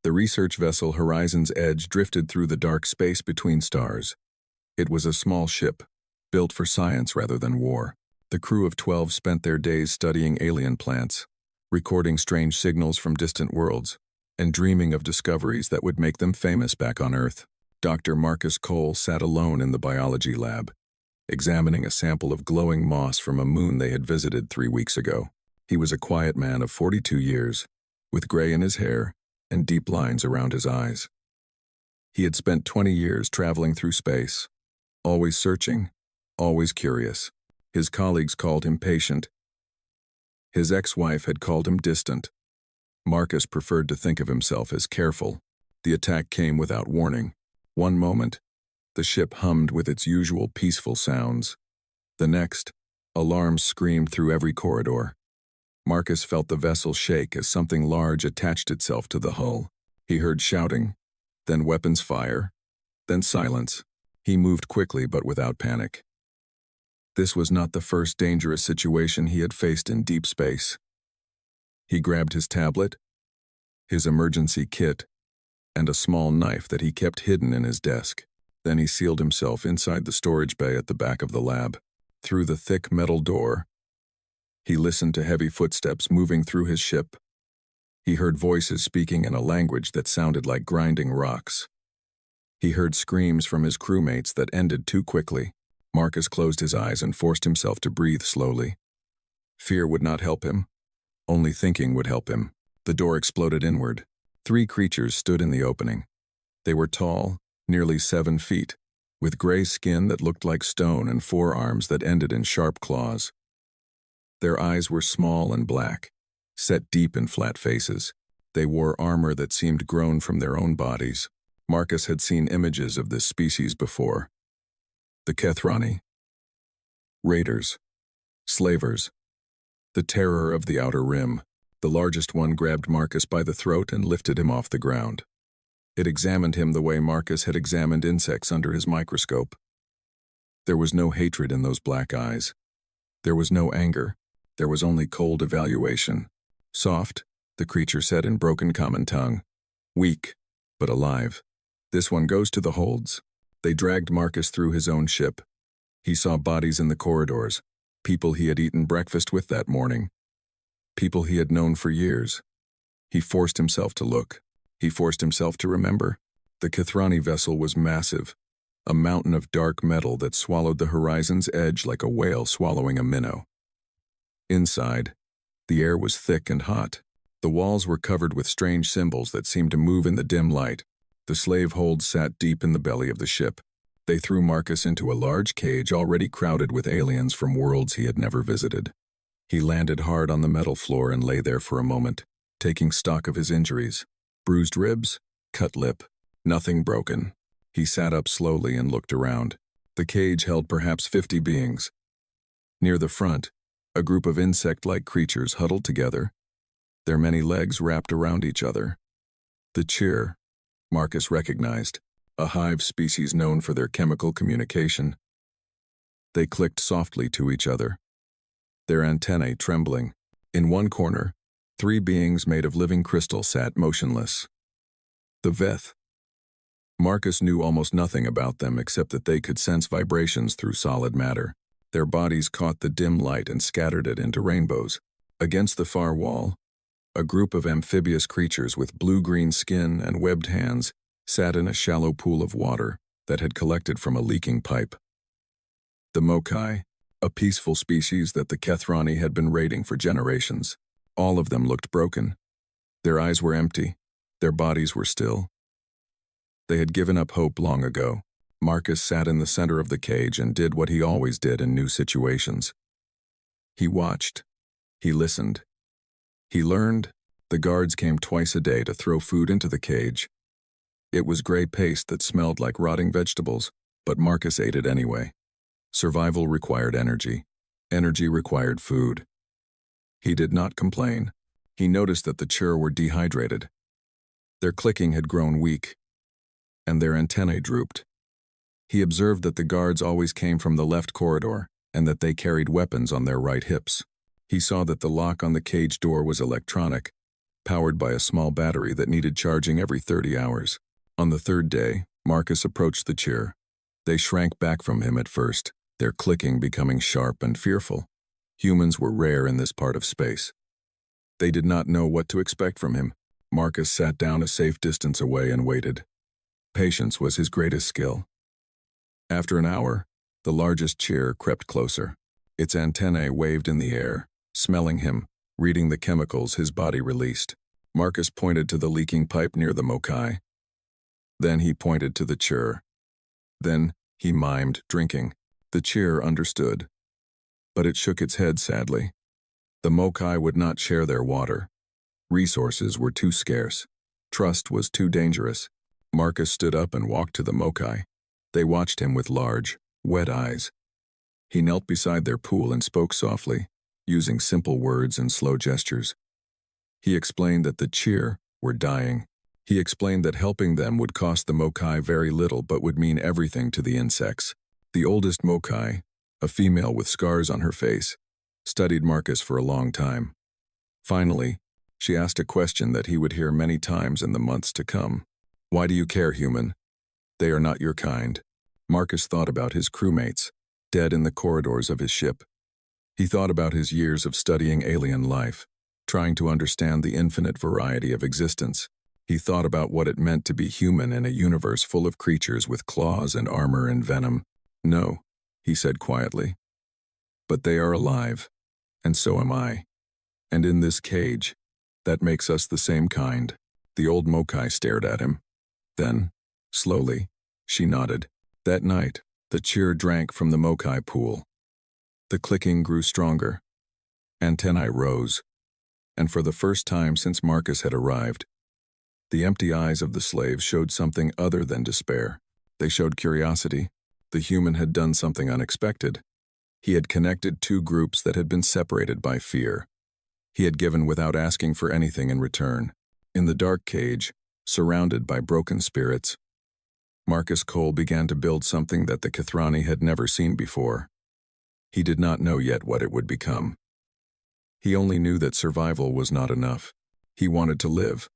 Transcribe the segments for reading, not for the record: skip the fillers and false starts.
The research vessel Horizon's Edge drifted through the dark space between stars. It was a small ship, built for science rather than war. The crew of 12 spent their days studying alien plants, recording strange signals from distant worlds, and dreaming of discoveries that would make them famous back on Earth. Dr. Marcus Cole sat alone in the biology lab, examining a sample of glowing moss from a moon they had visited 3 weeks ago. He was a quiet man of 42 years, with gray in his hair and deep lines around his eyes. He had spent 20 years traveling through space, always searching, always curious. His colleagues called him patient. His ex-wife had called him distant. Marcus preferred to think of himself as careful. The attack came without warning. One moment, the ship hummed with its usual peaceful sounds. The next, alarms screamed through every corridor. Marcus felt the vessel shake as something large attached itself to the hull. He heard shouting, then weapons fire, then silence. He moved quickly but without panic. This was not the first dangerous situation he had faced in deep space. He grabbed his tablet, his emergency kit, and a small knife that he kept hidden in his desk. Then he sealed himself inside the storage bay at the back of the lab. Through the thick metal door, he listened to heavy footsteps moving through his ship. He heard voices speaking in a language that sounded like grinding rocks. He heard screams from his crewmates that ended too quickly. Marcus closed his eyes and forced himself to breathe slowly. Fear would not help him. Only thinking would help him. The door exploded inward. 3 creatures stood in the opening. They were tall, nearly 7 feet, with gray skin that looked like stone and 4 arms that ended in sharp claws. Their eyes were small and black, set deep in flat faces. They wore armor that seemed grown from their own bodies. Marcus had seen images of this species before. The Kethrani. Raiders. Slavers. The terror of the Outer Rim. The largest one grabbed Marcus by the throat and lifted him off the ground. It examined him the way Marcus had examined insects under his microscope. There was no hatred in those black eyes. There was no anger. There was only cold evaluation. Soft, the creature said in broken common tongue. Weak, but alive. This one goes to the holds. They dragged Marcus through his own ship. He saw bodies in the corridors, people he had eaten breakfast with that morning, people he had known for years. He forced himself to look. He forced himself to remember. The Kethrani vessel was massive, a mountain of dark metal that swallowed the Horizon's Edge like a whale swallowing a minnow. Inside, the air was thick and hot. The walls were covered with strange symbols that seemed to move in the dim light. The slave holds sat deep in the belly of the ship. They threw Marcus into a large cage already crowded with aliens from worlds he had never visited. He landed hard on the metal floor and lay there for a moment, taking stock of his injuries. Bruised ribs, cut lip, nothing broken. He sat up slowly and looked around. The cage held perhaps 50 beings. Near the front, a group of insect-like creatures huddled together, their many legs wrapped around each other. The cheer, Marcus recognized, a hive species known for their chemical communication. They clicked softly to each other, their antennae trembling. In one corner, 3 beings made of living crystal sat motionless. The Veth. Marcus knew almost nothing about them except that they could sense vibrations through solid matter. Their bodies caught the dim light and scattered it into rainbows. Against the far wall, a group of amphibious creatures with blue-green skin and webbed hands sat in a shallow pool of water that had collected from a leaking pipe. The Mokai, a peaceful species that the Kethrani had been raiding for generations. All of them looked broken. Their eyes were empty. Their bodies were still. They had given up hope long ago. Marcus sat in the center of the cage and did what he always did in new situations. He watched. He listened. He learned. The guards came twice a day to throw food into the cage. It was gray paste that smelled like rotting vegetables, but Marcus ate it anyway. Survival required energy. Energy required food. He did not complain. He noticed that the chur were dehydrated. Their clicking had grown weak, and their antennae drooped. He observed that the guards always came from the left corridor, and that they carried weapons on their right hips. He saw that the lock on the cage door was electronic, powered by a small battery that needed charging every 30 hours. On the third day, Marcus approached the chair. They shrank back from him at first, their clicking becoming sharp and fearful. Humans were rare in this part of space. They did not know what to expect from him. Marcus sat down a safe distance away and waited. Patience was his greatest skill. After an hour, the largest chair crept closer. Its antennae waved in the air, smelling him, reading the chemicals his body released. Marcus pointed to the leaking pipe near the Mokai. Then he pointed to the chair. Then he mimed, drinking. The chair understood. But it shook its head sadly. The Mokai would not share their water. Resources were too scarce. Trust was too dangerous. Marcus stood up and walked to the Mokai. They watched him with large, wet eyes. He knelt beside their pool and spoke softly, using simple words and slow gestures. He explained that the Cheer were dying. He explained that helping them would cost the Mokai very little but would mean everything to the insects. The oldest Mokai, a female with scars on her face, studied Marcus for a long time. Finally, she asked a question that he would hear many times in the months to come. "Why do you care, human? They are not your kind." Marcus thought about his crewmates, dead in the corridors of his ship. He thought about his years of studying alien life, trying to understand the infinite variety of existence. He thought about what it meant to be human in a universe full of creatures with claws and armor and venom. "No," he said quietly. "But they are alive, and so am I. And in this cage, that makes us the same kind." The old Mokai stared at him. Then, slowly, she nodded. That night, the Cheer drank from the Mokai pool. The clicking grew stronger. Antennae rose. And for the first time since Marcus had arrived, the empty eyes of the slave showed something other than despair. They showed curiosity. The human had done something unexpected. He had connected two groups that had been separated by fear. He had given without asking for anything in return. In the dark cage, surrounded by broken spirits, Marcus Cole began to build something that the Kithrani had never seen before. He did not know yet what it would become. He only knew that survival was not enough. He wanted to live,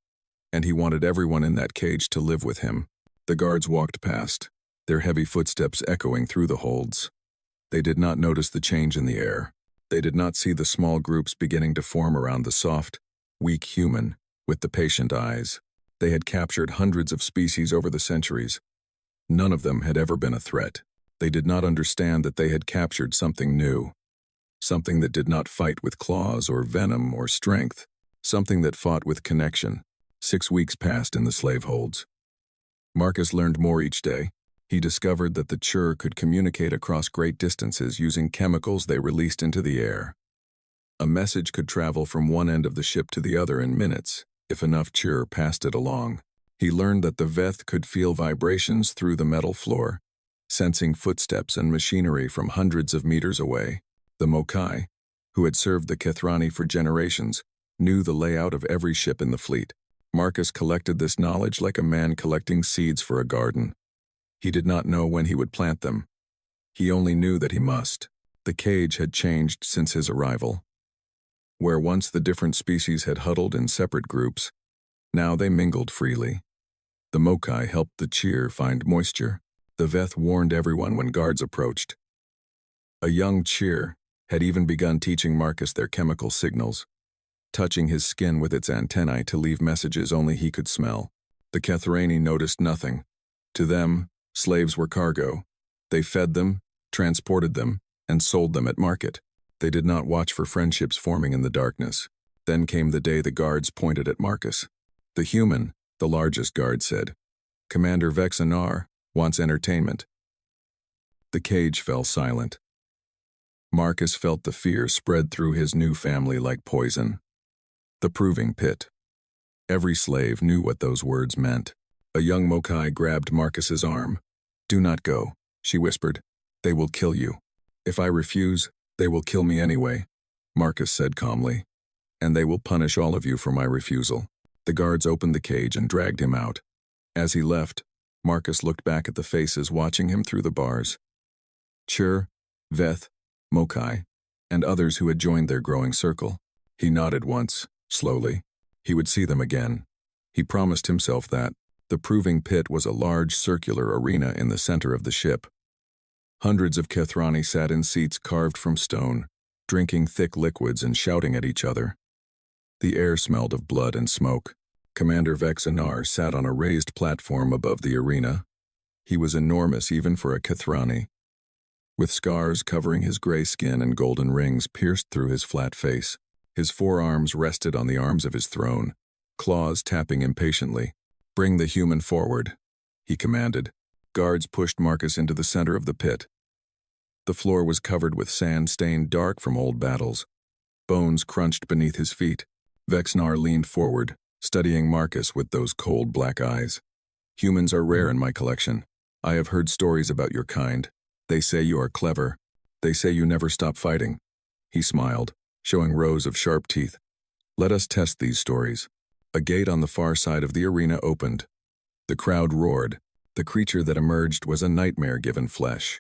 and he wanted everyone in that cage to live with him. The guards walked past, their heavy footsteps echoing through the holds. They did not notice the change in the air. They did not see the small groups beginning to form around the soft, weak human with the patient eyes. They had captured hundreds of species over the centuries. None of them had ever been a threat. They did not understand that they had captured something new, something that did not fight with claws or venom or strength, something that fought with connection. 6 weeks passed in the slave holds. Marcus learned more each day. He discovered that the Chur could communicate across great distances using chemicals they released into the air. A message could travel from one end of the ship to the other in minutes, if enough Chur passed it along. He learned that the Veth could feel vibrations through the metal floor, sensing footsteps and machinery from hundreds of meters away. The Mokai, who had served the Kithrani for generations, knew the layout of every ship in the fleet. Marcus collected this knowledge like a man collecting seeds for a garden. He did not know when he would plant them. He only knew that he must. The cage had changed since his arrival. Where once the different species had huddled in separate groups, now they mingled freely. The Mokai helped the Cheer find moisture. The Veth warned everyone when guards approached. A young Cheer had even begun teaching Marcus their chemical signals, touching his skin with its antennae to leave messages only he could smell. The Kethrani noticed nothing. To them, slaves were cargo. They fed them, transported them, and sold them at market. They did not watch for friendships forming in the darkness. Then came the day the guards pointed at Marcus. The human, the largest guard said, "Commander Vexanar wants entertainment." The cage fell silent. Marcus felt the fear spread through his new family like poison. The proving pit. Every slave knew what those words meant. A young Mokai grabbed Marcus's arm. "Do not go," she whispered. "They will kill you. If I refuse, they will kill me anyway," Marcus said calmly. "And they will punish all of you for my refusal." The guards opened the cage and dragged him out. As he left, Marcus looked back at the faces watching him through the bars. Chur, Veth, Mokai, and others who had joined their growing circle. He nodded once, slowly. He would see them again. He promised himself that. The proving pit was a large circular arena in the center of the ship. Hundreds of Kethrani sat in seats carved from stone, drinking thick liquids and shouting at each other. The air smelled of blood and smoke. Commander Vexanar sat on a raised platform above the arena. He was enormous even for a Kethrani, with scars covering his gray skin and golden rings pierced through his flat face. His forearms rested on the arms of his throne, claws tapping impatiently. "Bring the human forward," he commanded. Guards pushed Marcus into the center of the pit. The floor was covered with sand stained dark from old battles. Bones crunched beneath his feet. Vexnar leaned forward, studying Marcus with those cold black eyes. "Humans are rare in my collection. I have heard stories about your kind. They say you are clever. They say you never stop fighting." He smiled, showing rows of sharp teeth. "Let us test these stories." A gate on the far side of the arena opened. The crowd roared. The creature that emerged was a nightmare-given flesh.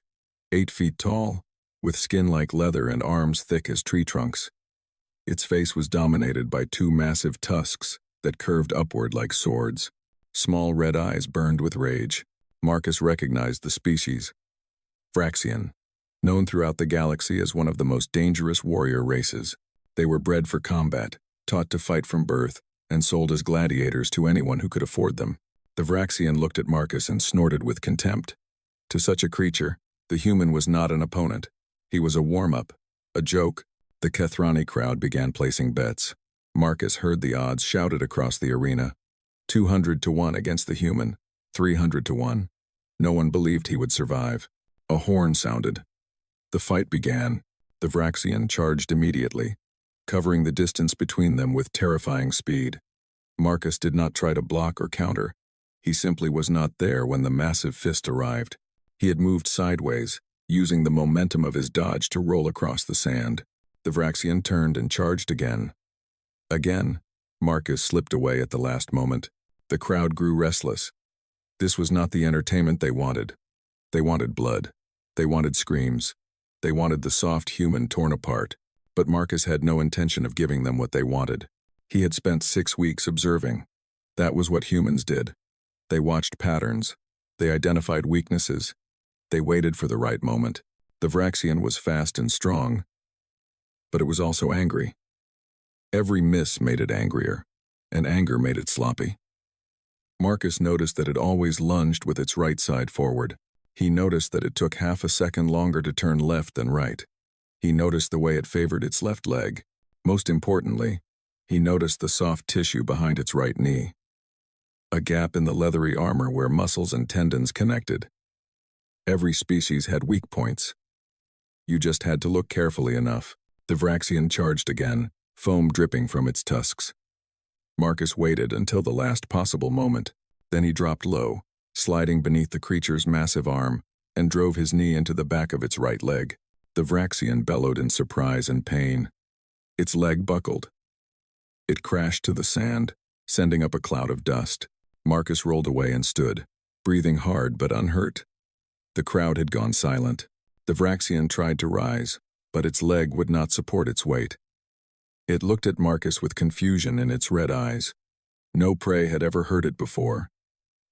8 feet tall, with skin like leather and arms thick as tree trunks. Its face was dominated by 2 massive tusks that curved upward like swords. Small red eyes burned with rage. Marcus recognized the species. Vraxian, known throughout the galaxy as one of the most dangerous warrior races. They were bred for combat, taught to fight from birth, and sold as gladiators to anyone who could afford them. The Vraxian looked at Marcus and snorted with contempt. To such a creature, the human was not an opponent. He was a warm-up, a joke. The Kethrani crowd began placing bets. Marcus heard the odds shouted across the arena. 200 to 1 against the human, 300 to 1. No one believed he would survive. A horn sounded. The fight began. The Vraxian charged immediately, covering the distance between them with terrifying speed. Marcus did not try to block or counter. He simply was not there when the massive fist arrived. He had moved sideways, using the momentum of his dodge to roll across the sand. The Vraxian turned and charged again. Again, Marcus slipped away at the last moment. The crowd grew restless. This was not the entertainment they wanted. They wanted blood. They wanted screams. They wanted the soft human torn apart. But Marcus had no intention of giving them what they wanted. He had spent 6 weeks observing. That was what humans did. They watched patterns. They identified weaknesses. They waited for the right moment. The Vraxian was fast and strong, but it was also angry. Every miss made it angrier, and anger made it sloppy. Marcus noticed that it always lunged with its right side forward. He noticed that it took half a second longer to turn left than right. He noticed the way it favored its left leg. Most importantly, he noticed the soft tissue behind its right knee. A gap in the leathery armor where muscles and tendons connected. Every species had weak points. You just had to look carefully enough. The Vraxian charged again, foam dripping from its tusks. Marcus waited until the last possible moment. Then he dropped low, sliding beneath the creature's massive arm, and drove his knee into the back of its right leg. The Vraxian bellowed in surprise and pain. Its leg buckled. It crashed to the sand, sending up a cloud of dust. Marcus rolled away and stood, breathing hard but unhurt. The crowd had gone silent. The Vraxian tried to rise, but its leg would not support its weight. It looked at Marcus with confusion in its red eyes. No prey had ever heard it before.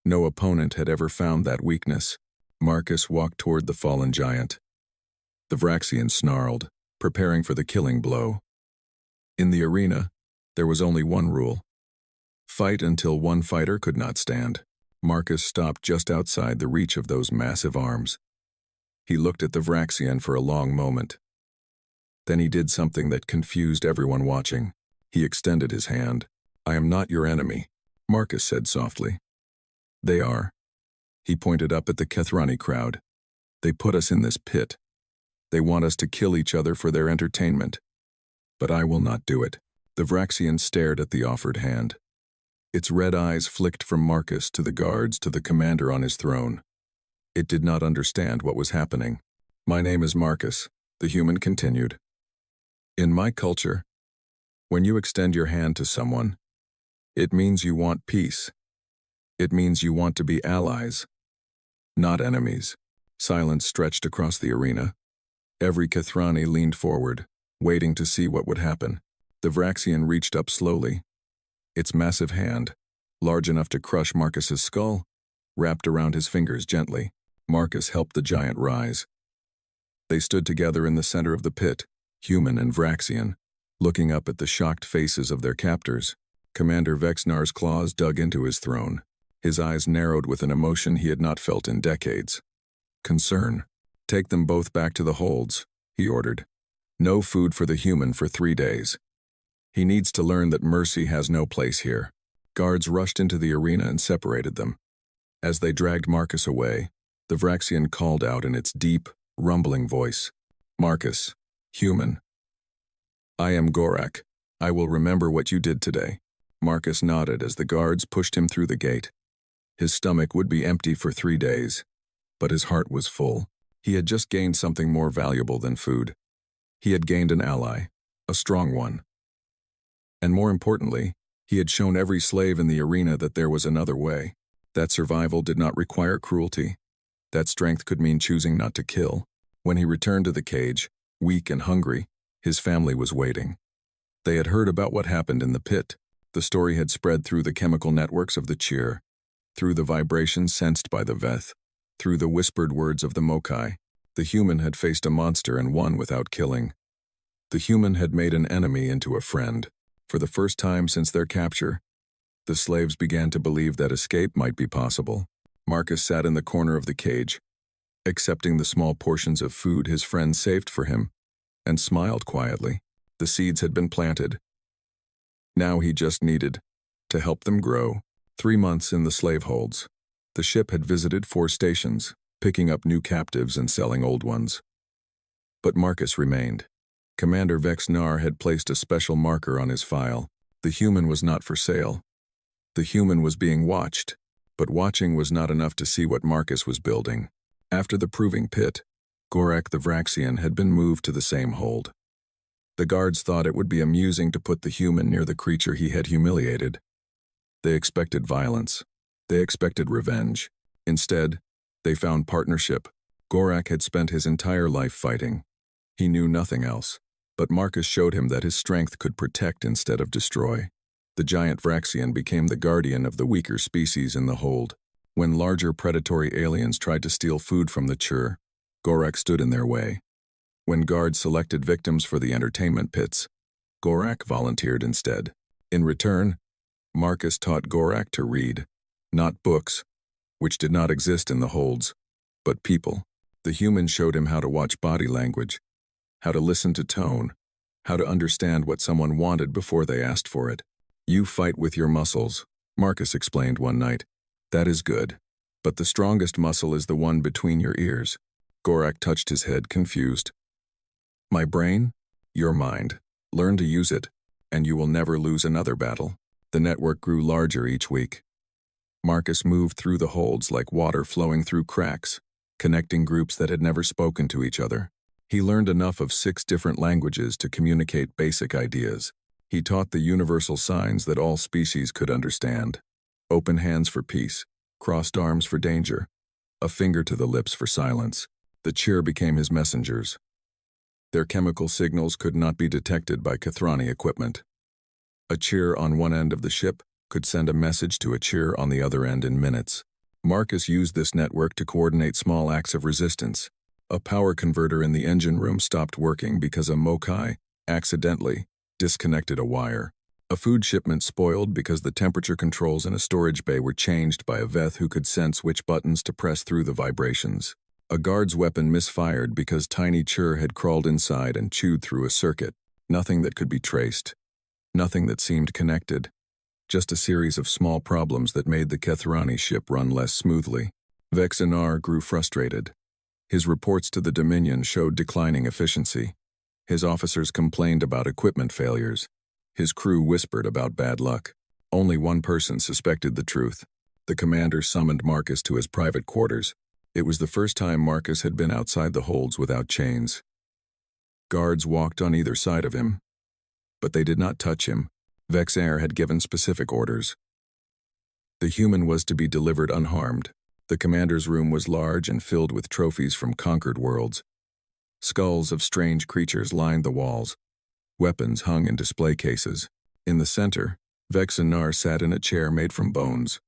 No opponent had ever found that weakness. Marcus walked toward the fallen giant. The Vraxian snarled, preparing for the killing blow. In the arena, there was only one rule. Fight until one fighter could not stand. Marcus stopped just outside the reach of those massive arms. He looked at the Vraxian for a long moment. Then he did something that confused everyone watching. He extended his hand. "I am not your enemy," Marcus said softly. "They are." He pointed up at the Kethrani crowd. "They put us in this pit. They want us to kill each other for their entertainment. But I will not do it." The Vraxian stared at the offered hand. Its red eyes flicked from Marcus to the guards to the commander on his throne. It did not understand what was happening. "My name is Marcus," the human continued. "In my culture, when you extend your hand to someone, it means you want peace. It means you want to be allies, not enemies." Silence stretched across the arena. Every Kethrani leaned forward, waiting to see what would happen. The Vraxian reached up slowly. Its massive hand, large enough to crush Marcus's skull, wrapped around his fingers gently. Marcus helped the giant rise. They stood together in the center of the pit, human and Vraxian, looking up at the shocked faces of their captors. Commander Vexnar's claws dug into his throne. His eyes narrowed with an emotion he had not felt in decades. Concern. Take them both back to the holds, he ordered. No food for the human for 3 days. He needs to learn that mercy has no place here. Guards rushed into the arena and separated them. As they dragged Marcus away, the Vraxian called out in its deep, rumbling voice, "Marcus, human. I am Gorak. I will remember what you did today." Marcus nodded as the guards pushed him through the gate. His stomach would be empty for 3 days, but his heart was full. He had just gained something more valuable than food. He had gained an ally, a strong one. And more importantly, he had shown every slave in the arena that there was another way, that survival did not require cruelty, that strength could mean choosing not to kill. When he returned to the cage, weak and hungry, his family was waiting. They had heard about what happened in the pit. The story had spread through the chemical networks of the Cheer, through the vibrations sensed by the Veth, through the whispered words of the Mokai. The human had faced a monster and won without killing. The human had made an enemy into a friend. For the first time since their capture, the slaves began to believe that escape might be possible. Marcus sat in the corner of the cage, accepting the small portions of food his friends saved for him, and smiled quietly. The seeds had been planted. Now he just needed to help them grow. 3 months in the slave holds. The ship had visited 4 stations, picking up new captives and selling old ones. But Marcus remained. Commander Vexnar had placed a special marker on his file. The human was not for sale. The human was being watched, but watching was not enough to see what Marcus was building. After the proving pit, Gorak the Vraxian had been moved to the same hold. The guards thought it would be amusing to put the human near the creature he had humiliated. They expected violence. They expected revenge. Instead, they found partnership. Gorak had spent his entire life fighting. He knew nothing else. But Marcus showed him that his strength could protect instead of destroy. The giant Vraxian became the guardian of the weaker species in the hold. When larger predatory aliens tried to steal food from the Chur, Gorak stood in their way. When guards selected victims for the entertainment pits, Gorak volunteered instead. In return, Marcus taught Gorak to read, not books, which did not exist in the holds, but people. The human showed him how to watch body language, how to listen to tone, how to understand what someone wanted before they asked for it. "You fight with your muscles," Marcus explained one night. "That is good. But the strongest muscle is the one between your ears." Gorak touched his head, confused. "My brain? Your mind. Learn to use it, and you will never lose another battle." The network grew larger each week. Marcus moved through the holds like water flowing through cracks, connecting groups that had never spoken to each other. He learned enough of 6 different languages to communicate basic ideas. He taught the universal signs that all species could understand. Open hands for peace, crossed arms for danger, a finger to the lips for silence. The Cheer became his messengers. Their chemical signals could not be detected by Kathrani equipment. A Cheer on one end of the ship could send a message to a Cheer on the other end in minutes. Marcus used this network to coordinate small acts of resistance. A power converter in the engine room stopped working because a Mokai, accidentally, disconnected a wire. A food shipment spoiled because the temperature controls in a storage bay were changed by a Veth who could sense which buttons to press through the vibrations. A guard's weapon misfired because tiny Chur had crawled inside and chewed through a circuit. Nothing that could be traced. Nothing that seemed connected. Just a series of small problems that made the Kathrani ship run less smoothly. Vexanar grew frustrated. His reports to the Dominion showed declining efficiency. His officers complained about equipment failures. His crew whispered about bad luck. Only one person suspected the truth. The commander summoned Marcus to his private quarters. It was the first time Marcus had been outside the holds without chains. Guards walked on either side of him, but they did not touch him. Vexair had given specific orders. The human was to be delivered unharmed. The commander's room was large and filled with trophies from conquered worlds. Skulls of strange creatures lined the walls. Weapons hung in display cases. In the center, Vex and Nar sat in a chair made from bones,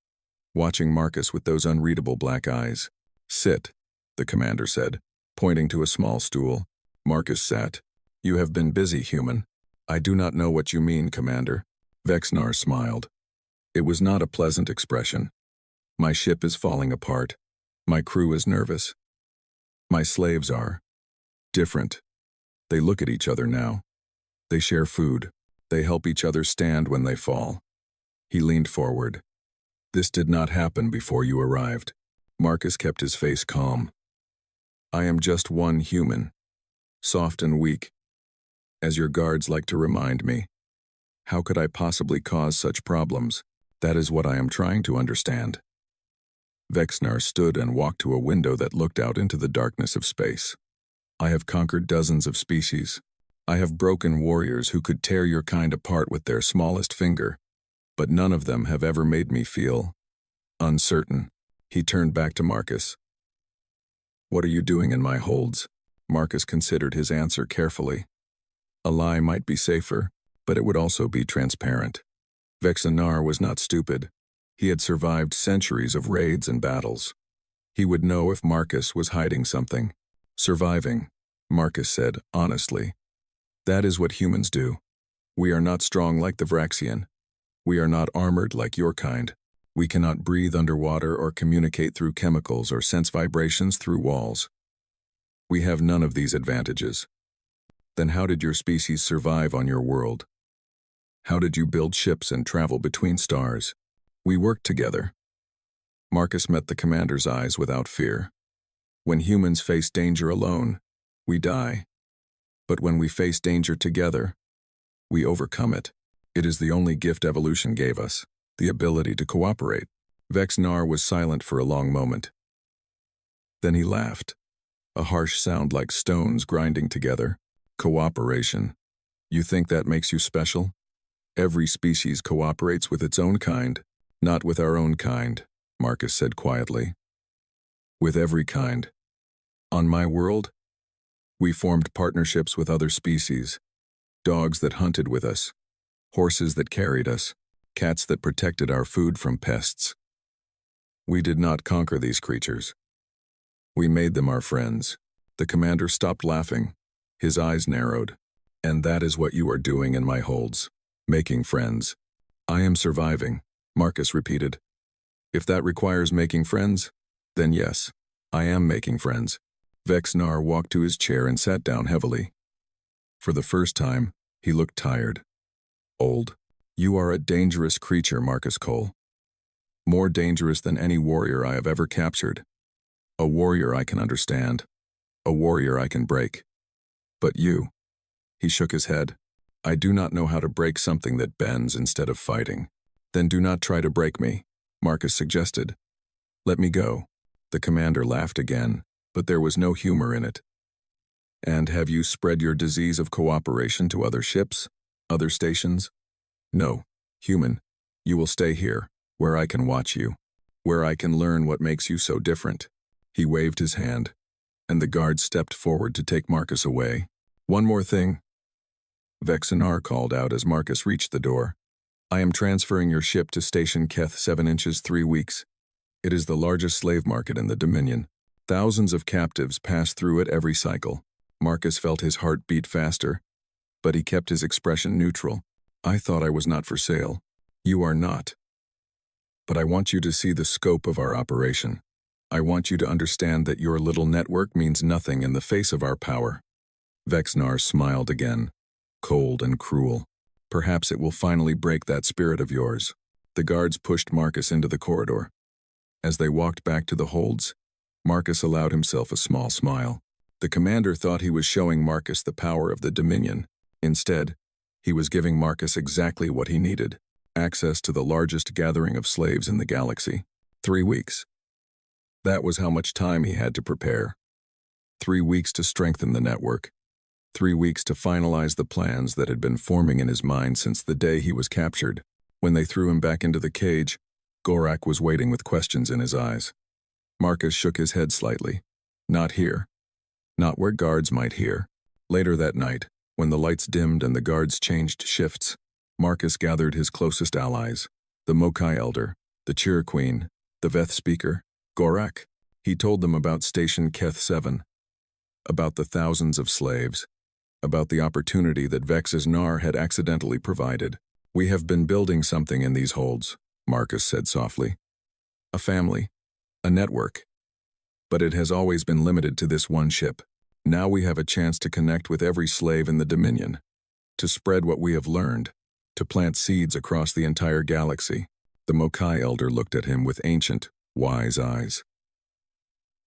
watching Marcus with those unreadable black eyes. "Sit," the commander said, pointing to a small stool. Marcus sat. "You have been busy, human." "I do not know what you mean, Commander." Vexnar smiled. It was not a pleasant expression. "My ship is falling apart. My crew is nervous. My slaves are different. They look at each other now. They share food. They help each other stand when they fall." He leaned forward. "This did not happen before you arrived." Marcus kept his face calm. "I am just one human, soft and weak, as your guards like to remind me. How could I possibly cause such problems? That is what I am trying to understand." Vexnar stood and walked to a window that looked out into the darkness of space. "I have conquered dozens of species. I have broken warriors who could tear your kind apart with their smallest finger, but none of them have ever made me feel uncertain." He turned back to Marcus. "What are you doing in my holds?" Marcus considered his answer carefully. A lie might be safer, but it would also be transparent. Vexanar was not stupid. He had survived centuries of raids and battles. He would know if Marcus was hiding something. "Surviving," Marcus said honestly. "That is what humans do. We are not strong like the Vraxian. We are not armored like your kind. We cannot breathe underwater or communicate through chemicals or sense vibrations through walls. We have none of these advantages. Then how did your species survive on your world? How did you build ships and travel between stars?" "We worked together." Marcus met the commander's eyes without fear. "When humans face danger alone, we die. But when we face danger together, we overcome it. It is the only gift evolution gave us, the ability to cooperate." Vexnar was silent for a long moment. Then he laughed, a harsh sound like stones grinding together. "Cooperation. You think that makes you special? Every species cooperates with its own kind. Not with our own kind," Marcus said quietly. "With every kind. On my world, we formed partnerships with other species. Dogs that hunted with us, horses that carried us, cats that protected our food from pests. We did not conquer these creatures. We made them our friends." The commander stopped laughing. His eyes narrowed. "And that is what you are doing in my holds. Making friends." "I am surviving," Marcus repeated. "If that requires making friends, then yes, I am making friends." Vexnar walked to his chair and sat down heavily. For the first time, he looked tired. "Old. You are a dangerous creature, Marcus Cole. More dangerous than any warrior I have ever captured. A warrior I can understand. A warrior I can break. But you," he shook his head, "I do not know how to break something that bends instead of fighting." "Then do not try to break me," Marcus suggested. "Let me go." The commander laughed again, but there was no humor in it. "And have you spread your disease of cooperation to other ships? Other stations?" "No, human. You will stay here, where I can watch you, where I can learn what makes you so different." He waved his hand, and the guards stepped forward to take Marcus away. "One more thing," Vexanar called out as Marcus reached the door. "I am transferring your ship to Station Keth 7 inches 3 weeks. It is the largest slave market in the Dominion. Thousands of captives pass through it every cycle." Marcus felt his heart beat faster, but he kept his expression neutral. "I thought I was not for sale." "You are not. But I want you to see the scope of our operation. I want you to understand that your little network means nothing in the face of our power." Vexnar smiled again, cold and cruel. "Perhaps it will finally break that spirit of yours." The guards pushed Marcus into the corridor. As they walked back to the holds, Marcus allowed himself a small smile. The commander thought he was showing Marcus the power of the Dominion. Instead, he was giving Marcus exactly what he needed: access to the largest gathering of slaves in the galaxy. 3 weeks. That was how much time he had to prepare. 3 weeks to strengthen the network. 3 weeks to finalize the plans that had been forming in his mind since the day he was captured. When they threw him back into the cage, Gorak was waiting with questions in his eyes. Marcus shook his head slightly. "Not here. Not where guards might hear." Later that night, when the lights dimmed and the guards changed shifts, Marcus gathered his closest allies, the Mokai Elder, the Cheer Queen, the Veth Speaker, Gorak. He told them about Station Keth 7, about the thousands of slaves, about the opportunity that Vex's Nar had accidentally provided. "We have been building something in these holds," Marcus said softly. "A family, a network. But it has always been limited to this one ship. Now we have a chance to connect with every slave in the Dominion, to spread what we have learned, to plant seeds across the entire galaxy." The Mokai Elder looked at him with ancient, wise eyes.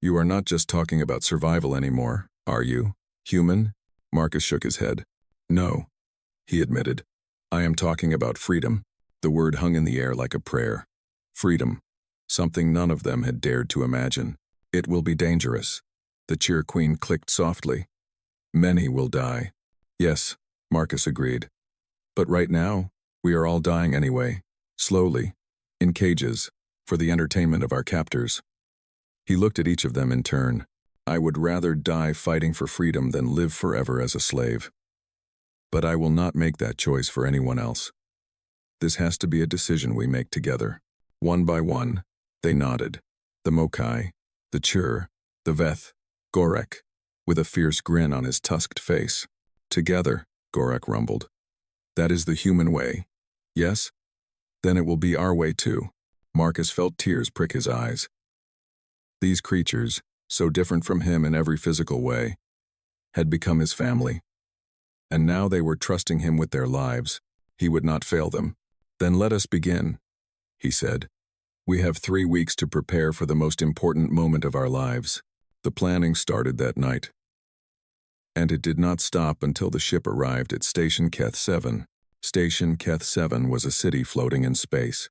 "You are not just talking about survival anymore, are you, human?" Marcus shook his head. "No," he admitted. "I am talking about freedom." The word hung in the air like a prayer. Freedom. Something none of them had dared to imagine. "It will be dangerous." The Cheer Queen clicked softly. "Many will die." "Yes," Marcus agreed. "But right now, we are all dying anyway, slowly, in cages, for the entertainment of our captors." He looked at each of them in turn. "I would rather die fighting for freedom than live forever as a slave. But I will not make that choice for anyone else. This has to be a decision we make together." One by one, they nodded. The Mokai, the Chur, the Veth, Gorak, with a fierce grin on his tusked face. "Together," Gorak rumbled. "That is the human way. Yes? Then it will be our way too." Marcus felt tears prick his eyes. These creatures, so different from him in every physical way, had become his family. And now they were trusting him with their lives. He would not fail them. "Then let us begin," he said. "We have 3 weeks to prepare for the most important moment of our lives." The planning started that night. And it did not stop until the ship arrived at Station Keth 7. Station Keth 7 was a city floating in space.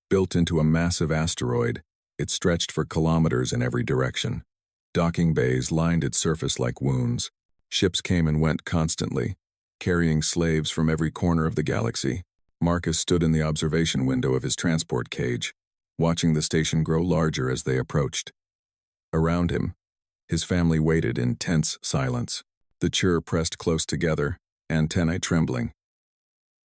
Built into a massive asteroid, it stretched for kilometers in every direction. Docking bays lined its surface like wounds. Ships came and went constantly, carrying slaves from every corner of the galaxy. Marcus stood in the observation window of his transport cage, watching the station grow larger as they approached. Around him, his family waited in tense silence. The Chur pressed close together, antennae trembling.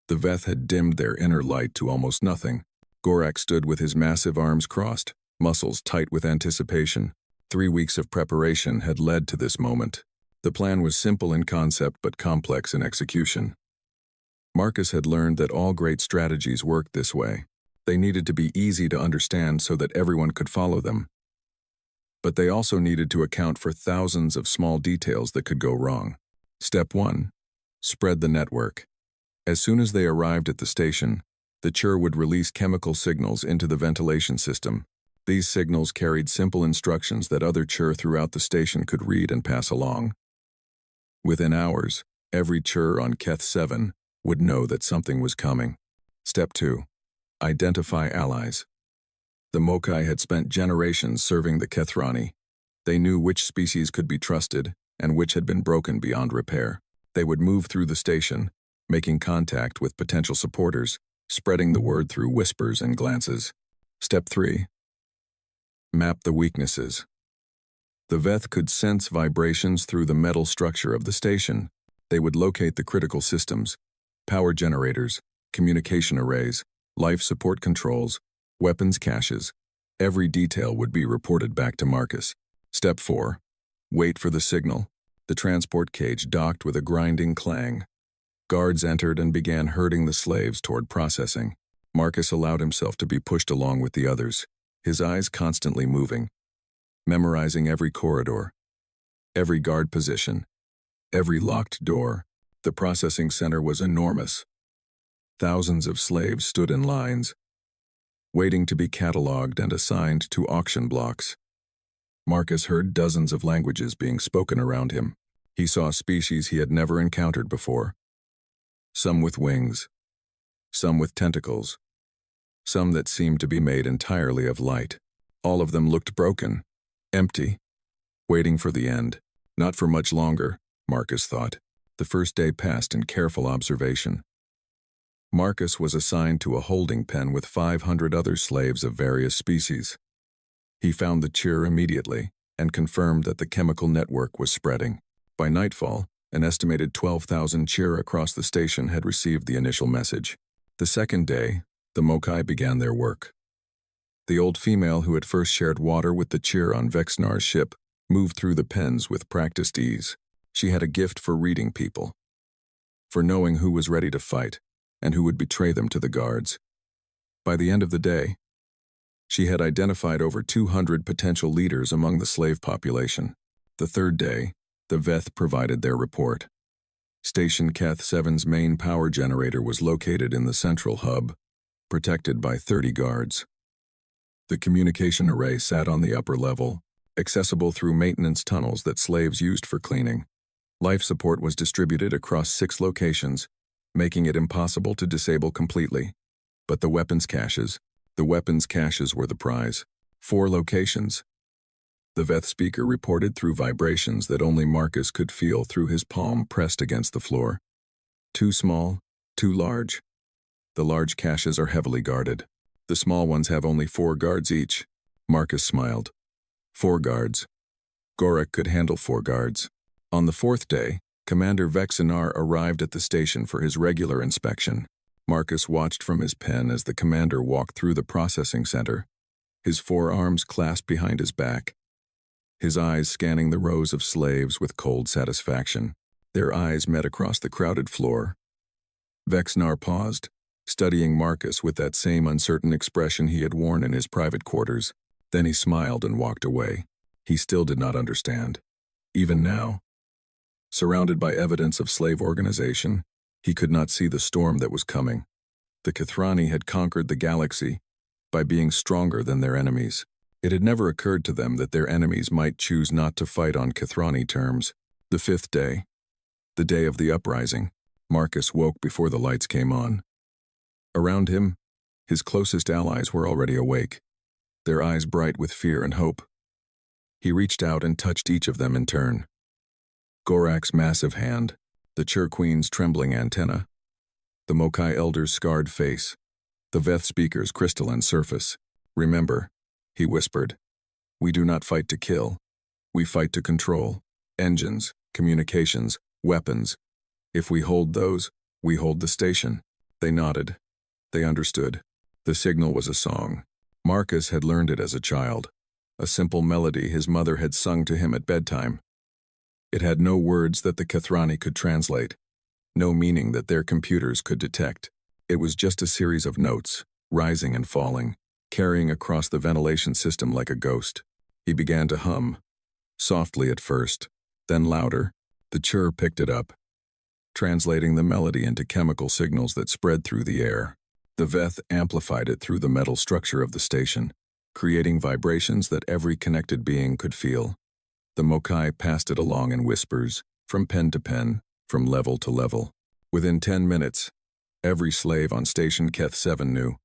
The Veth had dimmed their inner light to almost nothing. Gorak stood with his massive arms crossed, muscles tight with anticipation. 3 weeks of preparation had led to this moment. The plan was simple in concept but complex in execution. Marcus had learned that all great strategies worked this way. They needed to be easy to understand so that everyone could follow them. But they also needed to account for thousands of small details that could go wrong. Step 1. Spread the network. As soon as they arrived at the station, the Chur would release chemical signals into the ventilation system. These signals carried simple instructions that other Chur throughout the station could read and pass along. Within hours, every Chur on Keth 7 would know that something was coming. Step 2. Identify allies. The Mokai had spent generations serving the Kethrani. They knew which species could be trusted and which had been broken beyond repair. They would move through the station, making contact with potential supporters, spreading the word through whispers and glances. Step 3. Map the weaknesses. The Veth could sense vibrations through the metal structure of the station. They would locate the critical systems, power generators, communication arrays, life support controls, weapons caches. Every detail would be reported back to Marcus. Step 4. Wait for the signal. The transport cage docked with a grinding clang. Guards entered and began herding the slaves toward processing. Marcus allowed himself to be pushed along with the others, his eyes constantly moving, memorizing every corridor, every guard position, every locked door. The processing center was enormous. Thousands of slaves stood in lines, waiting to be cataloged and assigned to auction blocks. Marcus heard dozens of languages being spoken around him. He saw species he had never encountered before. Some with wings, some with tentacles, some that seemed to be made entirely of light. All of them looked broken, empty, waiting for the end. Not for much longer, Marcus thought. The first day passed in careful observation. Marcus was assigned to a holding pen with 500 other slaves of various species. He found the Chur immediately and confirmed that the chemical network was spreading. By nightfall, an estimated 12,000 Chur across the station had received the initial message. The second day, the Mokai began their work. The old female who had first shared water with the cheer on Vexnar's ship moved through the pens with practiced ease. She had a gift for reading people, for knowing who was ready to fight and who would betray them to the guards. By the end of the day, she had identified over 200 potential leaders among the slave population. The third day, the Veth provided their report. Station Keth 7's main power generator was located in the central hub, protected by 30 guards. The communication array sat on the upper level, accessible through maintenance tunnels that slaves used for cleaning. Life support was distributed across 6 locations, making it impossible to disable completely. But the weapons caches were the prize. 4 locations. The Veth speaker reported through vibrations that only Marcus could feel through his palm pressed against the floor. Too small, too large. The large caches are heavily guarded. The small ones have only 4 guards each. Marcus smiled. 4 guards. Gorak could handle 4 guards. On the 4th day, Commander Vexenar arrived at the station for his regular inspection. Marcus watched from his pen as the commander walked through the processing center, his forearms clasped behind his back, his eyes scanning the rows of slaves with cold satisfaction. Their eyes met across the crowded floor. Vexenar paused, studying Marcus with that same uncertain expression he had worn in his private quarters. Then he smiled and walked away. He still did not understand. Even now, surrounded by evidence of slave organization, he could not see the storm that was coming. The Kithrani had conquered the galaxy by being stronger than their enemies. It had never occurred to them that their enemies might choose not to fight on Kithrani terms. The 5th day, the day of the uprising, Marcus woke before the lights came on. Around him, his closest allies were already awake, their eyes bright with fear and hope. He reached out and touched each of them in turn. Gorak's massive hand, the Chur Queen's trembling antenna, the Mokai Elder's scarred face, the Veth speaker's crystalline surface. Remember, he whispered, we do not fight to kill. We fight to control. Engines, communications, weapons. If we hold those, we hold the station. They nodded. They understood. The signal was a song. Marcus had learned it as a child, a simple melody his mother had sung to him at bedtime. It had no words that the Kithrani could translate, no meaning that their computers could detect. It was just a series of notes, rising and falling, carrying across the ventilation system like a ghost. He began to hum, softly at first, then louder. The Chur picked it up, translating the melody into chemical signals that spread through the air. The Veth amplified it through the metal structure of the station, creating vibrations that every connected being could feel. The Mokai passed it along in whispers, from pen to pen, from level to level. Within 10 minutes, every slave on Station Keth 7 knew.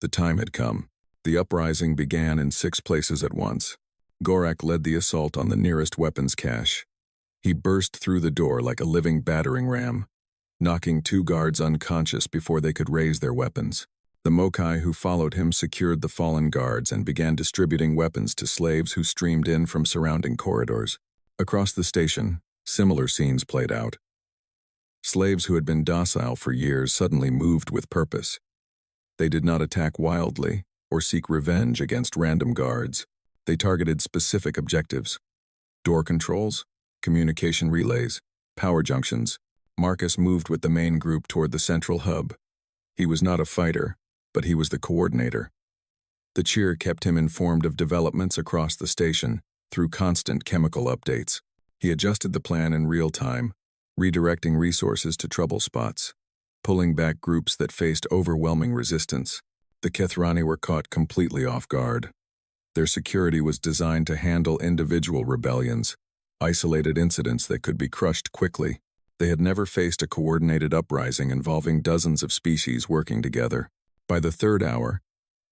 The time had come. The uprising began in 6 places at once. Gorak led the assault on the nearest weapons cache. He burst through the door like a living battering ram, knocking 2 guards unconscious before they could raise their weapons. The Mokai who followed him secured the fallen guards and began distributing weapons to slaves who streamed in from surrounding corridors. Across the station, similar scenes played out. Slaves who had been docile for years suddenly moved with purpose. They did not attack wildly or seek revenge against random guards. They targeted specific objectives: door controls, communication relays, power junctions. Marcus moved with the main group toward the central hub. He was not a fighter, but he was the coordinator. The cheer kept him informed of developments across the station through constant chemical updates. He adjusted the plan in real time, redirecting resources to trouble spots, pulling back groups that faced overwhelming resistance. The Kithrani were caught completely off guard. Their security was designed to handle individual rebellions, isolated incidents that could be crushed quickly. They had never faced a coordinated uprising involving dozens of species working together. By the 3rd hour,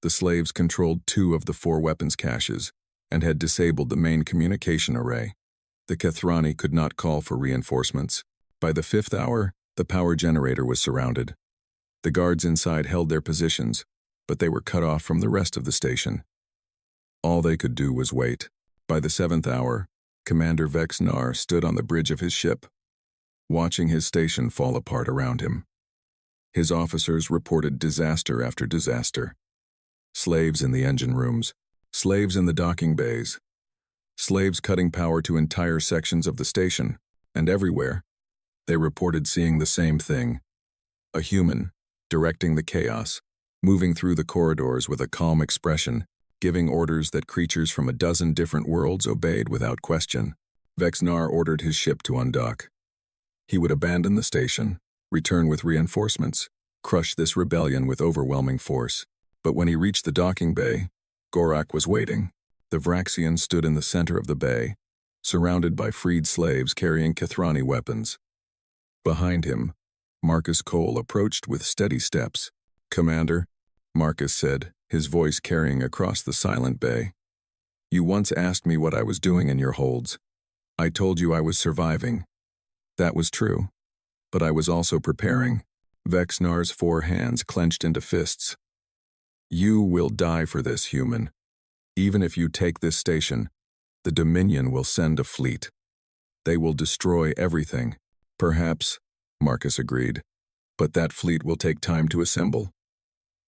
the slaves controlled 2 of the 4 weapons caches and had disabled the main communication array. The Kithrani could not call for reinforcements. By the 5th hour, the power generator was surrounded. The guards inside held their positions, but they were cut off from the rest of the station. All they could do was wait. By the 7th hour, Commander Vexnar stood on the bridge of his ship, watching his station fall apart around him. His officers reported disaster after disaster. Slaves in the engine rooms, slaves in the docking bays, slaves cutting power to entire sections of the station, and everywhere, they reported seeing the same thing. A human, directing the chaos, moving through the corridors with a calm expression, giving orders that creatures from a dozen different worlds obeyed without question. Vexnar ordered his ship to undock. He would abandon the station, return with reinforcements, crush this rebellion with overwhelming force. But when he reached the docking bay, Gorak was waiting. The Vraxian stood in the center of the bay, surrounded by freed slaves carrying Kethrani weapons. Behind him, Marcus Cole approached with steady steps. "Commander," Marcus said, his voice carrying across the silent bay. "You once asked me what I was doing in your holds. I told you I was surviving. That was true. But I was also preparing." Vexnar's 4 hands clenched into fists. "You will die for this, human. Even if you take this station, the Dominion will send a fleet. They will destroy everything." "Perhaps," Marcus agreed, "but that fleet will take time to assemble.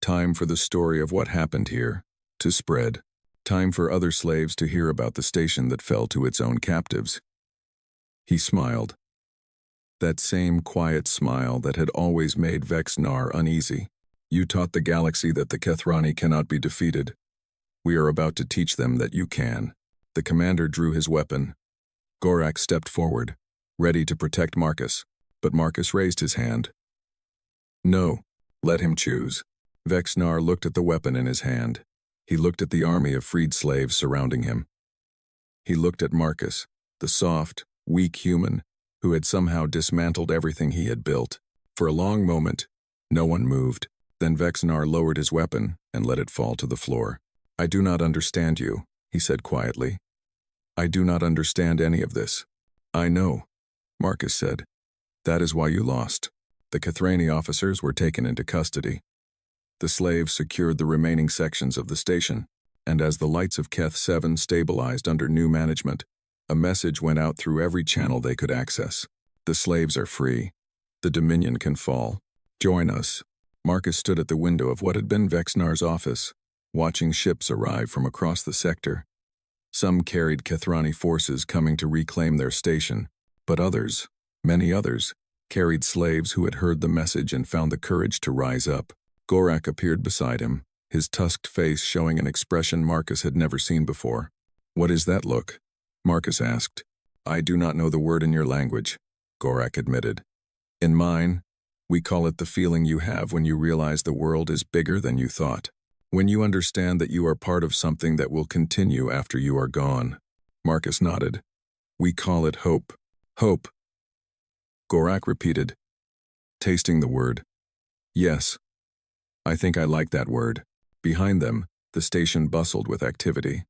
Time for the story of what happened here to spread. Time for other slaves to hear about the station that fell to its own captives." He smiled. That same quiet smile that had always made Vexnar uneasy. "You taught the galaxy that the Kethrani cannot be defeated. We are about to teach them that you can." The commander drew his weapon. Gorak stepped forward, ready to protect Marcus, but Marcus raised his hand. "No, let him choose." Vexnar looked at the weapon in his hand. He looked at the army of freed slaves surrounding him. He looked at Marcus, the soft, weak human who had somehow dismantled everything he had built. For a long moment, no one moved. Then Vexnar lowered his weapon and let it fall to the floor. "I do not understand you," he said quietly. "I do not understand any of this." "I know," Marcus said. "That is why you lost." The Kethrani officers were taken into custody. The slaves secured the remaining sections of the station, and as the lights of Keth 7 stabilized under new management, a message went out through every channel they could access. "The slaves are free. The Dominion can fall. Join us." Marcus stood at the window of what had been Vexnar's office, watching ships arrive from across the sector. Some carried Kethrani forces coming to reclaim their station, but others, many others, carried slaves who had heard the message and found the courage to rise up. Gorak appeared beside him, his tusked face showing an expression Marcus had never seen before. "What is that look?" Marcus asked. "I do not know the word in your language," Gorak admitted. "In mine, we call it the feeling you have when you realize the world is bigger than you thought. When you understand that you are part of something that will continue after you are gone." Marcus nodded. "We call it hope." "Hope," Gorak repeated, tasting the word. "Yes. I think I like that word." Behind them, the station bustled with activity.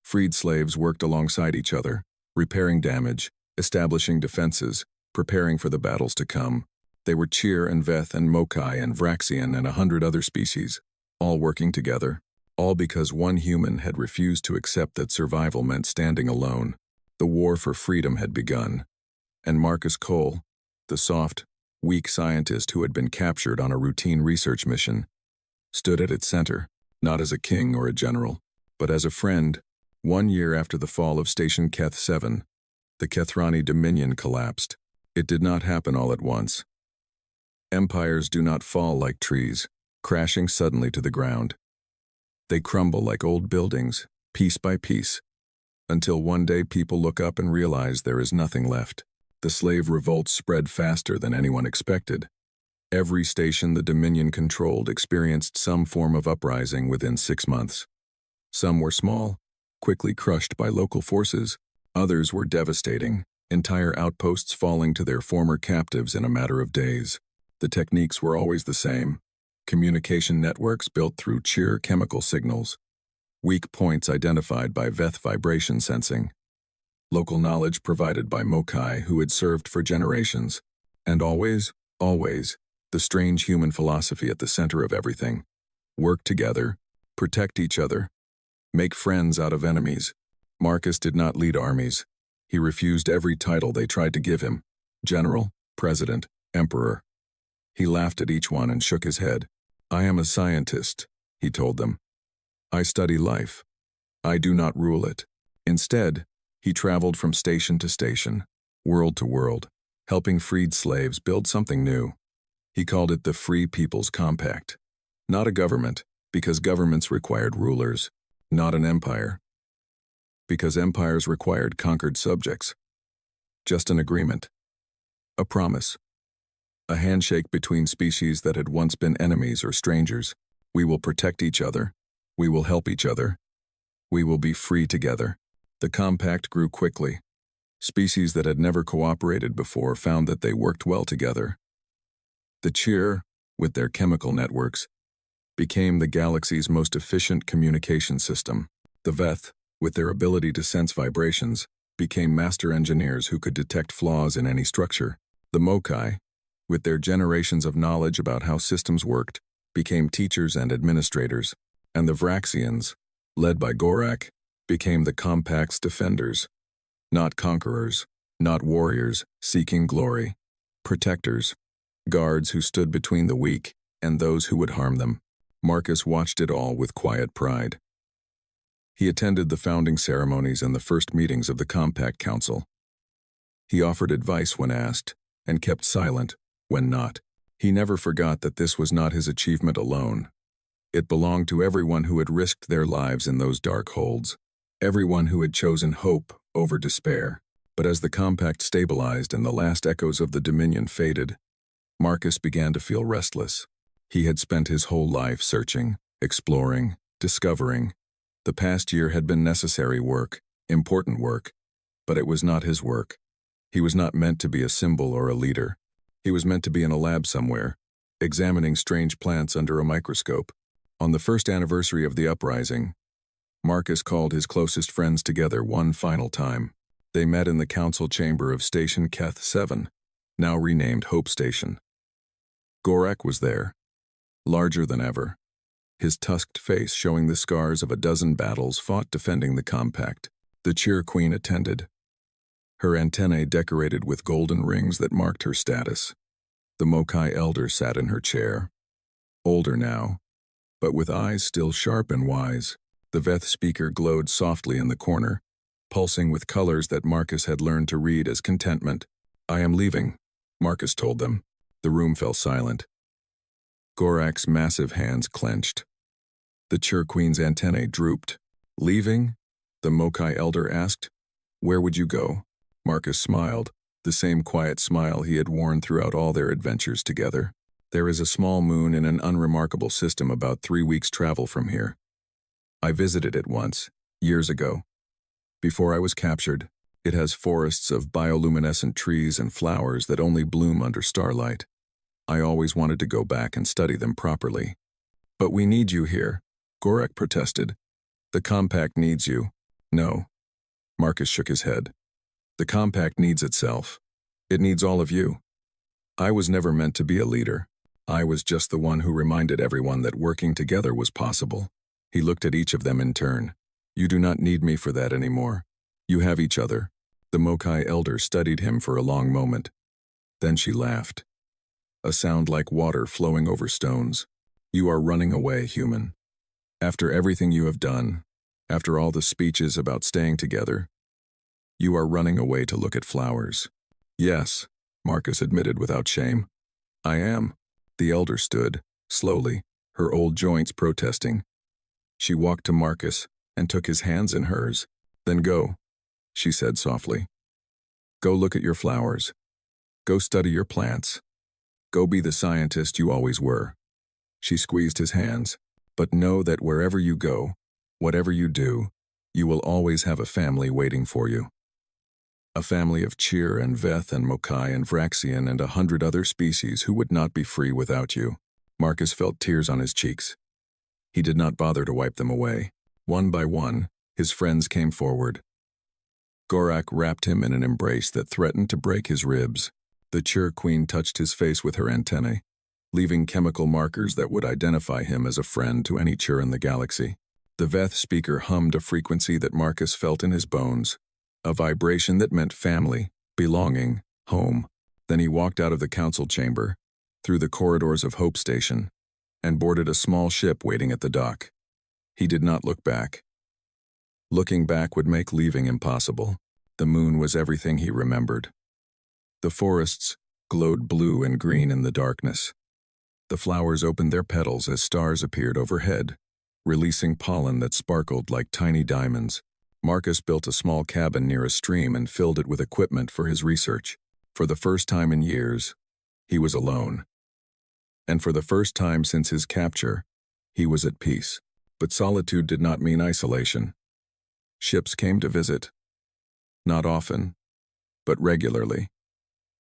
Freed slaves worked alongside each other, repairing damage, establishing defenses, preparing for the battles to come. They were Cheer and Veth and Mokai and Vraxian and 100 other species, all working together, all because one human had refused to accept that survival meant standing alone. The war for freedom had begun. And Marcus Cole, the soft, weak scientist who had been captured on a routine research mission, stood at its center, not as a king or a general, but as a friend. 1 year after the fall of Station Keth 7, the Kethrani Dominion collapsed. It did not happen all at once. Empires do not fall like trees, crashing suddenly to the ground. They crumble like old buildings, piece by piece, until one day people look up and realize there is nothing left. The slave revolt spread faster than anyone expected. Every station the Dominion controlled experienced some form of uprising within 6 months. Some were small, quickly crushed by local forces. Others were devastating, entire outposts falling to their former captives in a matter of days. The techniques were always the same. Communication networks built through Cheer chemical signals. Weak points identified by Veth vibration sensing. Local knowledge provided by Mokai who had served for generations. And always, the strange human philosophy at the center of everything. Work together, protect each other, make friends out of enemies. Marcus did not lead armies. He refused every title they tried to give him: general, president, emperor. He laughed at each one and shook his head. "I am a scientist," he told them. "I study life. I do not rule it." Instead, he traveled from station to station, world to world, helping freed slaves build something new. He called it the Free People's Compact. Not a government, because governments required rulers. Not an empire, because empires required conquered subjects. Just an agreement. A promise. A handshake between species that had once been enemies or strangers. We will protect each other. We will help each other. We will be free together. The compact grew quickly. Species that had never cooperated before found that they worked well together. The Cheer, with their chemical networks, became the galaxy's most efficient communication system. The Veth, with their ability to sense vibrations, became master engineers who could detect flaws in any structure. The Mokai, with their generations of knowledge about how systems worked, became teachers and administrators. And the Vraxians, led by Gorak, became the Compact's defenders. Not conquerors, not warriors seeking glory. Protectors, guards who stood between the weak and those who would harm them. Marcus watched it all with quiet pride. He attended the founding ceremonies and the first meetings of the Compact Council. He offered advice when asked, and kept silent when not. He never forgot that this was not his achievement alone. It belonged to everyone who had risked their lives in those dark holds, everyone who had chosen hope over despair. But as the Compact stabilized and the last echoes of the Dominion faded, Marcus began to feel restless. He had spent his whole life searching, exploring, discovering. The past year had been necessary work, important work, but it was not his work. He was not meant to be a symbol or a leader. He was meant to be in a lab somewhere, examining strange plants under a microscope. On the first anniversary of the uprising, Marcus called his closest friends together one final time. They met in the council chamber of Station Keth 7, now renamed Hope Station. Gorak was there, larger than ever, his tusked face showing the scars of a dozen battles fought defending the Compact. The Cheer Queen attended, her antennae decorated with golden rings that marked her status. The Mokai Elder sat in her chair, older now, but with eyes still sharp and wise. The Veth speaker glowed softly in the corner, pulsing with colors that Marcus had learned to read as contentment. "I am leaving," Marcus told them. The room fell silent. Gorak's massive hands clenched. The Cheer Queen's antennae drooped. "Leaving?" the Mokai Elder asked. "Where would you go?" Marcus smiled, the same quiet smile he had worn throughout all their adventures together. "There is a small moon in an unremarkable system about 3 weeks' travel from here. I visited it once, years ago. Before I was captured, it has forests of bioluminescent trees and flowers that only bloom under starlight. I always wanted to go back and study them properly." "But we need you here," Gorak protested. "The Compact needs you." "No." Marcus shook his head. "The Compact needs itself. It needs all of you. I was never meant to be a leader. I was just the one who reminded everyone that working together was possible." He looked at each of them in turn. "You do not need me for that anymore. You have each other." The Mokai Elder studied him for a long moment. Then she laughed. A sound like water flowing over stones. "You are running away, human. After everything you have done, after all the speeches about staying together, you are running away to look at flowers." "Yes," Marcus admitted without shame. "I am." The Elder stood, slowly, her old joints protesting. She walked to Marcus and took his hands in hers. "Then go," she said softly. "Go look at your flowers. Go study your plants. Go be the scientist you always were." She squeezed his hands. "But know that wherever you go, whatever you do, you will always have a family waiting for you. A family of Cheer and Veth and Mokai and Vraxian and 100 other species who would not be free without you." Marcus felt tears on his cheeks. He did not bother to wipe them away. One by one, his friends came forward. Gorak wrapped him in an embrace that threatened to break his ribs. The Cheer Queen touched his face with her antennae, leaving chemical markers that would identify him as a friend to any Cheer in the galaxy. The Veth speaker hummed a frequency that Marcus felt in his bones, a vibration that meant family, belonging, home. Then he walked out of the council chamber, through the corridors of Hope Station, and boarded a small ship waiting at the dock. He did not look back. Looking back would make leaving impossible. The moon was everything he remembered. The forests glowed blue and green in the darkness. The flowers opened their petals as stars appeared overhead, releasing pollen that sparkled like tiny diamonds. Marcus built a small cabin near a stream and filled it with equipment for his research. For the first time in years, he was alone. And for the first time since his capture, he was at peace. But solitude did not mean isolation. Ships came to visit. Not often, but regularly.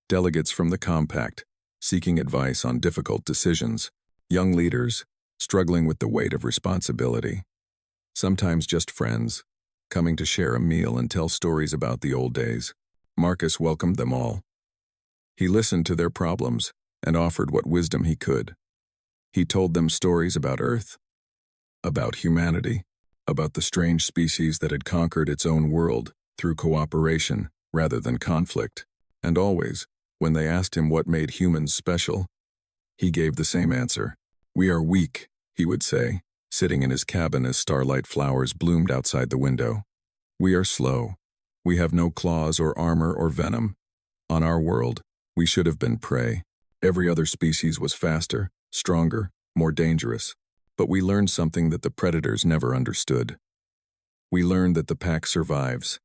Delegates from the Compact, seeking advice on difficult decisions. Young leaders, struggling with the weight of responsibility. Sometimes just friends, coming to share a meal and tell stories about the old days. Marcus welcomed them all. He listened to their problems and offered what wisdom he could. He told them stories about Earth, about humanity, about the strange species that had conquered its own world through cooperation rather than conflict. And always, when they asked him what made humans special, he gave the same answer. "We are weak," he would say, sitting in his cabin as starlight flowers bloomed outside the window. "We are slow. We have no claws or armor or venom. On our world, we should have been prey. Every other species was faster, stronger, more dangerous. But we learned something that the predators never understood. We learned that the pack survives.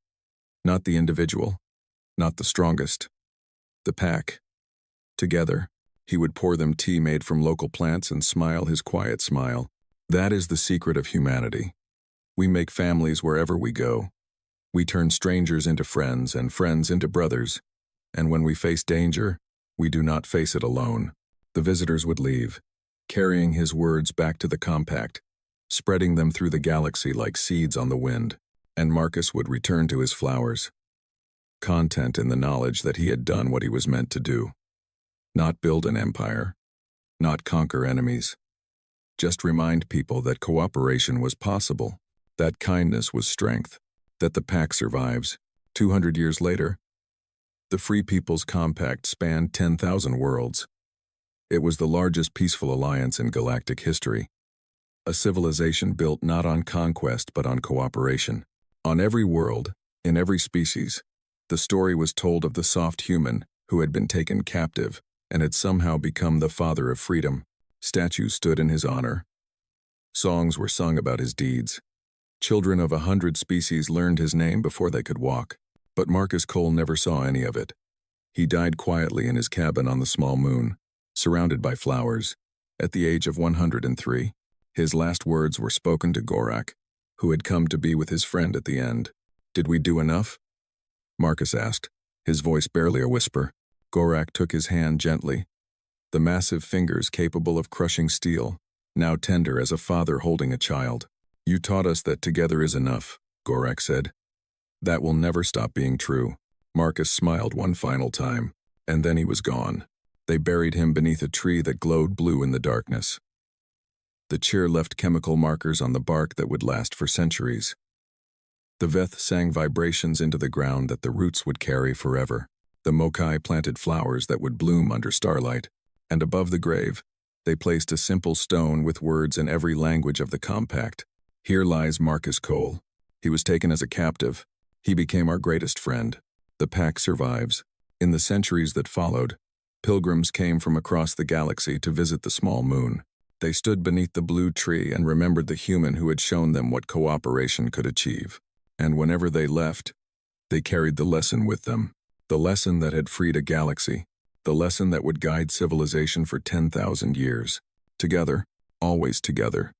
Not the individual, not the strongest. The pack. Together, he would pour them tea made from local plants and smile his quiet smile. That is the secret of humanity. We make families wherever we go. We turn strangers into friends and friends into brothers. And when we face danger, we do not face it alone." The visitors would leave, carrying his words back to the Compact, spreading them through the galaxy like seeds on the wind, and Marcus would return to his flowers, content in the knowledge that he had done what he was meant to do. Not build an empire, not conquer enemies, just remind people that cooperation was possible, that kindness was strength, that the pack survives. 200 years later, the Free People's Compact spanned 10,000 worlds. It was the largest peaceful alliance in galactic history. A civilization built not on conquest but on cooperation. On every world, in every species, the story was told of the soft human who had been taken captive and had somehow become the father of freedom. Statues stood in his honor. Songs were sung about his deeds. Children of 100 species learned his name before they could walk. But Marcus Cole never saw any of it. He died quietly in his cabin on the small moon, surrounded by flowers, at the age of 103. His last words were spoken to Gorak, who had come to be with his friend at the end. "Did we do enough?" Marcus asked, his voice barely a whisper. Gorak took his hand gently, the massive fingers capable of crushing steel, now tender as a father holding a child. "You taught us that together is enough," Gorak said. "That will never stop being true." Marcus smiled one final time, and then he was gone. They buried him beneath a tree that glowed blue in the darkness. The cheer left chemical markers on the bark that would last for centuries. The Veth sang vibrations into the ground that the roots would carry forever. The Mokai planted flowers that would bloom under starlight, and above the grave, they placed a simple stone with words in every language of the Compact. "Here lies Marcus Cole. He was taken as a captive. He became our greatest friend. The pack survives." In the centuries that followed, pilgrims came from across the galaxy to visit the small moon. They stood beneath the blue tree and remembered the human who had shown them what cooperation could achieve. And whenever they left, they carried the lesson with them. The lesson that had freed a galaxy. The lesson that would guide civilization for 10,000 years. Together, always together.